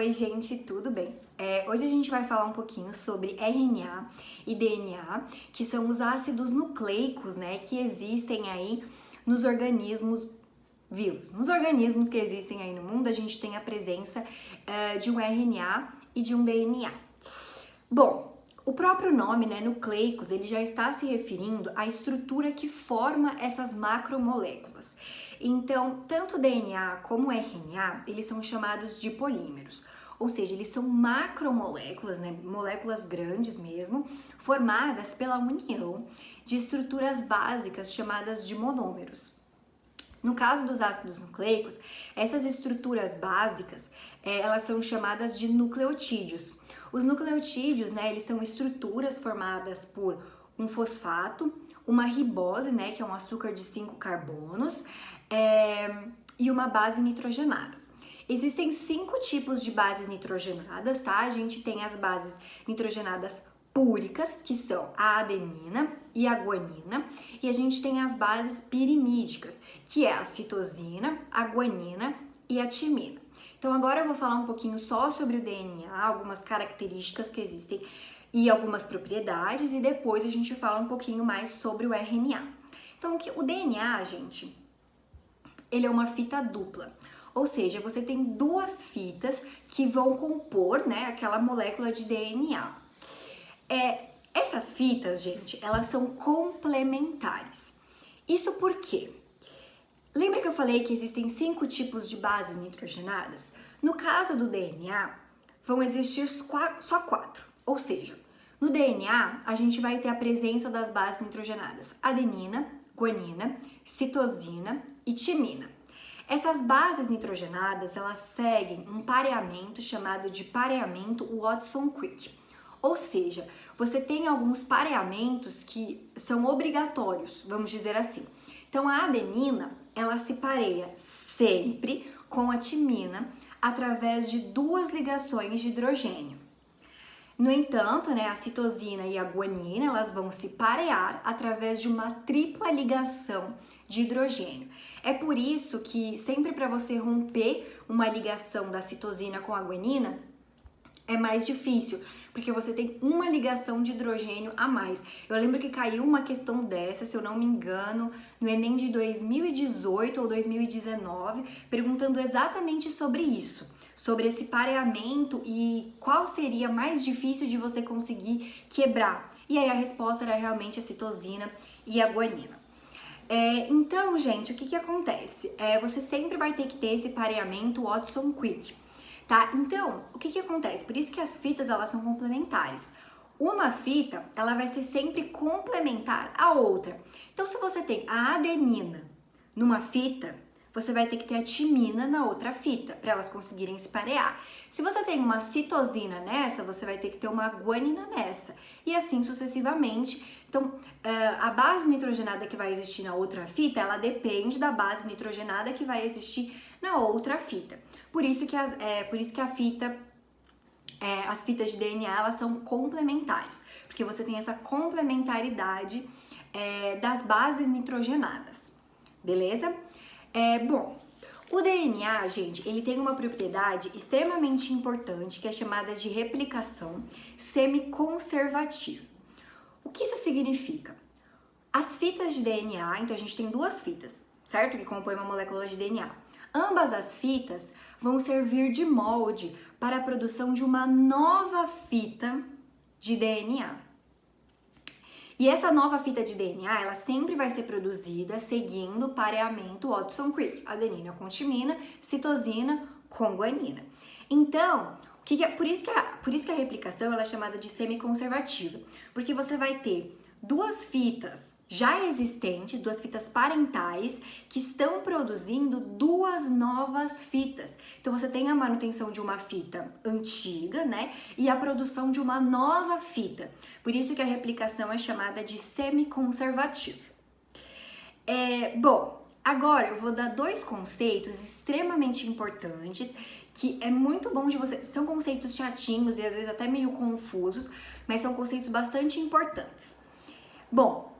Oi, gente, tudo bem? Hoje a gente vai falar um pouquinho sobre RNA e DNA, que são os ácidos nucleicos, né, que existem aí nos organismos vivos. Nos organismos que existem aí no mundo, a gente tem a presença de um RNA e de um DNA. Bom, o próprio nome, né, nucleicos, ele já está se referindo à estrutura que forma essas macromoléculas. Então, tanto o DNA como o RNA, eles são chamados de polímeros, ou seja, eles são macromoléculas, né, moléculas grandes mesmo, formadas pela união de estruturas básicas chamadas de monômeros. No caso dos ácidos nucleicos, essas estruturas básicas, elas são chamadas de nucleotídeos. Os nucleotídeos, né, eles são estruturas formadas por um fosfato, uma ribose, né, que é um açúcar de 5 carbonos, e uma base nitrogenada. Existem 5 tipos de bases nitrogenadas, tá? A gente tem as bases nitrogenadas púricas, que são a adenina e a guanina, e a gente tem as bases pirimídicas, que é a citosina, a guanina e a timina. Então agora eu vou falar um pouquinho só sobre o DNA, algumas características que existem e algumas propriedades, e depois a gente fala um pouquinho mais sobre o RNA. Então o DNA, gente, ele é uma fita dupla. Ou seja, você tem duas fitas que vão compor, né, aquela molécula de DNA. Essas fitas, gente, elas são complementares. Isso por quê? Lembra que eu falei que existem 5 tipos de bases nitrogenadas? No caso do DNA, vão existir só 4. Ou seja, no DNA, a gente vai ter a presença das bases nitrogenadas adenina, guanina, citosina e timina. Essas bases nitrogenadas, elas seguem um pareamento chamado de pareamento Watson-Crick. Ou seja, você tem alguns pareamentos que são obrigatórios, vamos dizer assim. Então, a adenina, ela se pareia sempre com a timina através de 2 ligações de hidrogênio. No entanto, né, a citosina e a guanina, elas vão se parear através de uma tripla ligação de hidrogênio. É por isso que sempre para você romper uma ligação da citosina com a guanina, é mais difícil, porque você tem uma ligação de hidrogênio a mais. Eu lembro que caiu uma questão dessa, se eu não me engano, no Enem de 2018 ou 2019, perguntando exatamente sobre isso, sobre esse pareamento e qual seria mais difícil de você conseguir quebrar. E aí a resposta era realmente a citosina e a guanina. Então, gente, o que acontece? Você sempre vai ter que ter esse pareamento Watson-Crick. Tá? Então, o que acontece? Por isso que as fitas, elas são complementares. Uma fita, ela vai ser sempre complementar à outra. Então, se você tem a adenina numa fita, você vai ter que ter a timina na outra fita, para elas conseguirem se parear. Se você tem uma citosina nessa, você vai ter que ter uma guanina nessa. E assim sucessivamente. Então, a base nitrogenada que vai existir na outra fita, ela depende da base nitrogenada que vai existir na outra fita. Por isso que as fitas de DNA, elas são complementares, porque você tem essa complementaridade das bases nitrogenadas, beleza? Bom, o DNA, gente, ele tem uma propriedade extremamente importante que é chamada de replicação semiconservativa. O que isso significa? As fitas de DNA, então a gente tem 2 fitas, certo? Que compõem uma molécula de DNA. Ambas as fitas vão servir de molde para a produção de uma nova fita de DNA. E essa nova fita de DNA, ela sempre vai ser produzida seguindo o pareamento Watson-Crick, adenina com timina, citosina com guanina. Então, por isso que a replicação ela é chamada de semiconservativa, porque você vai ter 2 fitas já existentes, 2 fitas parentais, que estão produzindo 2 novas fitas. Então, você tem a manutenção de uma fita antiga, né? E a produção de uma nova fita. Por isso que a replicação é chamada de semiconservativa. Bom, agora eu vou dar 2 conceitos extremamente importantes, que é muito bom de você... São conceitos chatinhos e às vezes até meio confusos, mas são conceitos bastante importantes. Bom,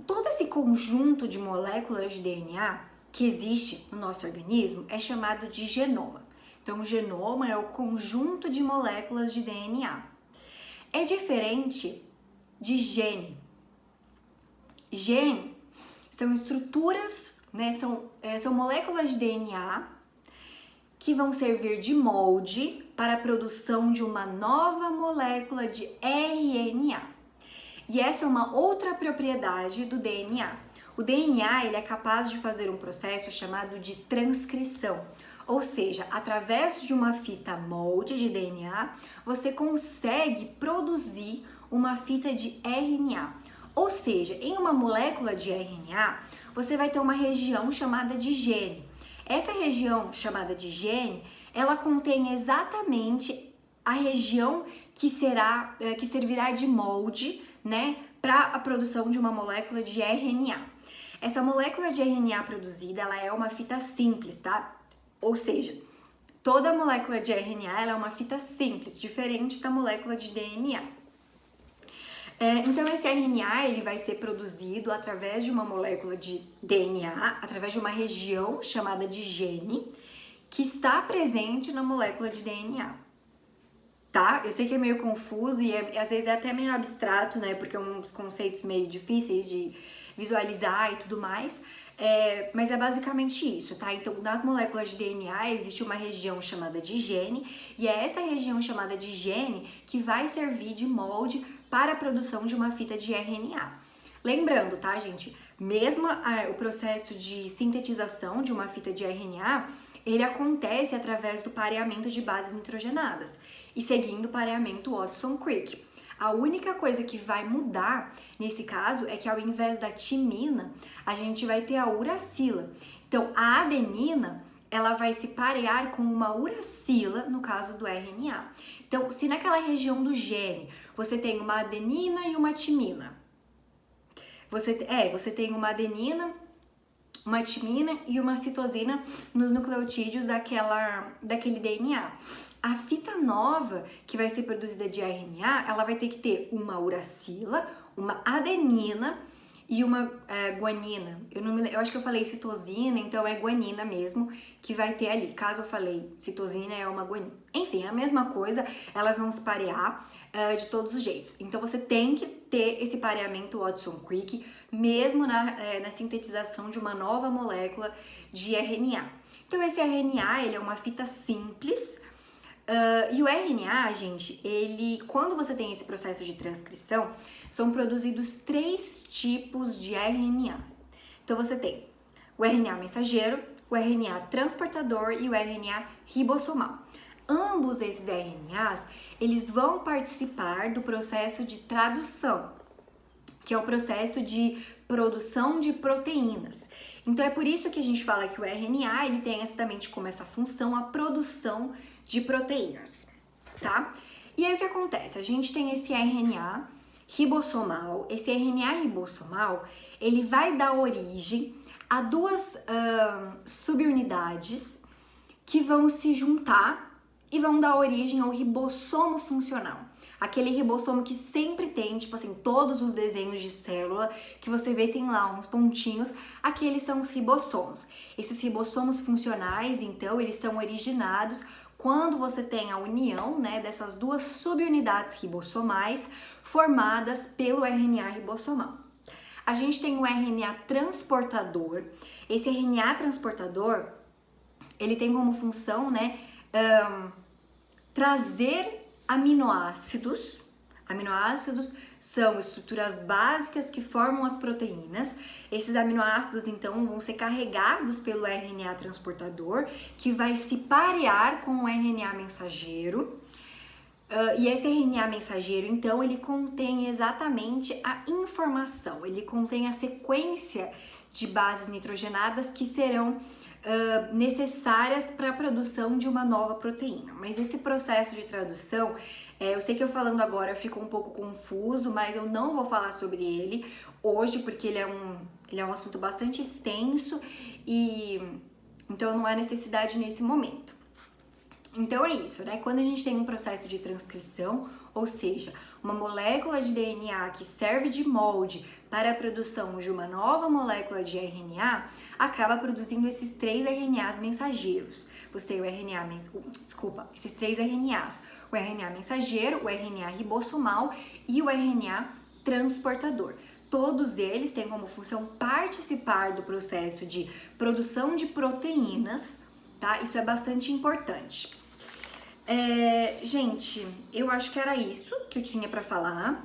todo esse conjunto de moléculas de DNA que existe no nosso organismo é chamado de genoma. Então, o genoma é o conjunto de moléculas de DNA. É diferente de gene. Gene são estruturas, né? São moléculas de DNA que vão servir de molde para a produção de uma nova molécula de RNA. E essa é uma outra propriedade do DNA. O DNA ele é capaz de fazer um processo chamado de transcrição. Ou seja, através de uma fita molde de DNA, você consegue produzir uma fita de RNA. Ou seja, em uma molécula de RNA, você vai ter uma região chamada de gene. Essa região chamada de gene, ela contém exatamente a região que servirá de molde, né, para a produção de uma molécula de RNA. Essa molécula de RNA produzida, ela é uma fita simples, tá? Ou seja, toda molécula de RNA ela é uma fita simples, diferente da molécula de DNA. Então, esse RNA ele vai ser produzido através de uma molécula de DNA, através de uma região chamada de gene, que está presente na molécula de DNA. Tá? Eu sei que é meio confuso e às vezes é até meio abstrato, né? Porque é uns conceitos meio difíceis de visualizar e tudo mais. Mas é basicamente isso, tá? Então, nas moléculas de DNA existe uma região chamada de gene e é essa região chamada de gene que vai servir de molde para a produção de uma fita de RNA. Lembrando, tá, gente? Mesmo o processo de sintetização de uma fita de RNA, ele acontece através do pareamento de bases nitrogenadas e seguindo o pareamento Watson-Crick. A única coisa que vai mudar nesse caso é que ao invés da timina, a gente vai ter a uracila. Então, a adenina, ela vai se parear com uma uracila no caso do RNA. Então, se naquela região do gene você tem uma adenina e uma timina, você tem uma adenina, uma timina e uma citosina nos nucleotídeos daquele DNA. A fita nova que vai ser produzida de RNA, ela vai ter que ter uma uracila, uma adenina e uma guanina. Eu acho que eu falei citosina, então é guanina mesmo que vai ter ali. Caso eu falei citosina, é uma guanina. Enfim, a mesma coisa, elas vão se parear de todos os jeitos. Então você tem que ter esse pareamento Watson-Crick, mesmo na sintetização de uma nova molécula de RNA. Então esse RNA, ele é uma fita simples. E o RNA, gente, quando você tem esse processo de transcrição, são produzidos 3 tipos de RNA. Então você tem o RNA mensageiro, o RNA transportador e o RNA ribossomal. Ambos esses RNAs, eles vão participar do processo de tradução, que é o processo de produção de proteínas. Então é por isso que a gente fala que o RNA, ele tem exatamente como essa função a produção de proteínas, tá? E aí o que acontece? A gente tem esse RNA ribossomal. Esse RNA ribossomal, ele vai dar origem a 2 subunidades que vão se juntar e vão dar origem ao ribossomo funcional. Aquele ribossomo que sempre tem, tipo assim, todos os desenhos de célula que você vê tem lá uns pontinhos, aqueles são os ribossomos. Esses ribossomos funcionais, então, eles são originados quando você tem a união, né, dessas 2 subunidades ribossomais formadas pelo RNA ribossomal. A gente tem o RNA transportador. Esse RNA transportador, ele tem como função, né, trazer aminoácidos. Aminoácidos são estruturas básicas que formam as proteínas. Esses aminoácidos, então, vão ser carregados pelo RNA transportador, que vai se parear com o RNA mensageiro. E esse RNA mensageiro, então, ele contém exatamente a informação, ele contém a sequência de bases nitrogenadas que serão necessárias para a produção de uma nova proteína. Mas esse processo de tradução, eu sei que eu falando agora ficou um pouco confuso, mas eu não vou falar sobre ele hoje, porque ele é um assunto bastante extenso e então não há necessidade nesse momento. Então é isso, né? Quando a gente tem um processo de transcrição, ou seja, uma molécula de DNA que serve de molde para a produção de uma nova molécula de RNA, acaba produzindo esses 3 RNAs mensageiros. Você tem o RNA, esses 3 RNAs: o RNA mensageiro, o RNA ribossomal e o RNA transportador. Todos eles têm como função participar do processo de produção de proteínas, tá? Isso é bastante importante. Gente, eu acho que era isso que eu tinha para falar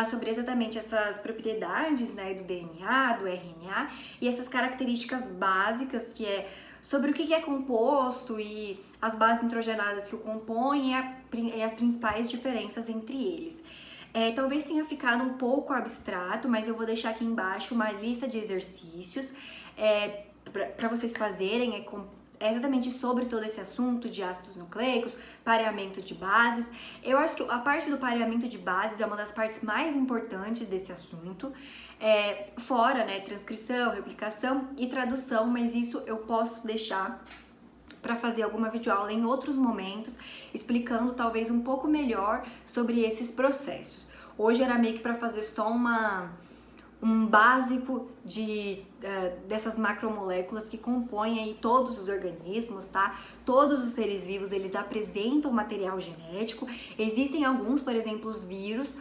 sobre exatamente essas propriedades, né, do DNA, do RNA e essas características básicas que é sobre o que é composto e as bases nitrogenadas que o compõem e as principais diferenças entre eles. Talvez tenha ficado um pouco abstrato, mas eu vou deixar aqui embaixo uma lista de exercícios para vocês fazerem, é exatamente sobre todo esse assunto de ácidos nucleicos, pareamento de bases. Eu acho que a parte do pareamento de bases é uma das partes mais importantes desse assunto, fora, né, transcrição, replicação e tradução, mas isso eu posso deixar para fazer alguma videoaula em outros momentos, explicando talvez um pouco melhor sobre esses processos. Hoje era meio que para fazer só um básico dessas macromoléculas que compõem aí todos os organismos, tá? Todos os seres vivos, eles apresentam material genético. Existem alguns, por exemplo, os vírus,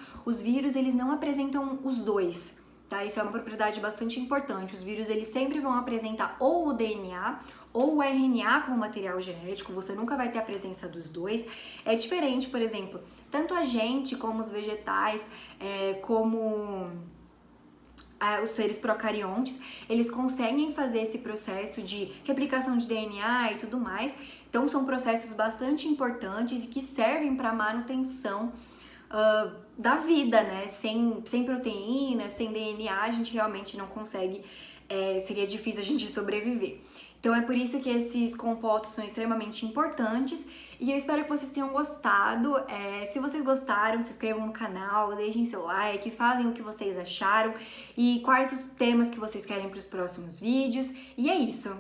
eles não apresentam os dois, tá? Isso é uma propriedade bastante importante. Os vírus, eles sempre vão apresentar ou o DNA ou o RNA como material genético, você nunca vai ter a presença dos dois. É diferente, por exemplo, tanto a gente como os vegetais, como os seres procariontes, eles conseguem fazer esse processo de replicação de DNA e tudo mais. Então são processos bastante importantes e que servem para a manutenção da vida, né? Sem proteínas, sem DNA, a gente realmente não consegue, seria difícil a gente sobreviver. Então é por isso que esses compostos são extremamente importantes e eu espero que vocês tenham gostado. Se vocês gostaram, se inscrevam no canal, deixem seu like, falem o que vocês acharam e quais os temas que vocês querem para os próximos vídeos. E é isso!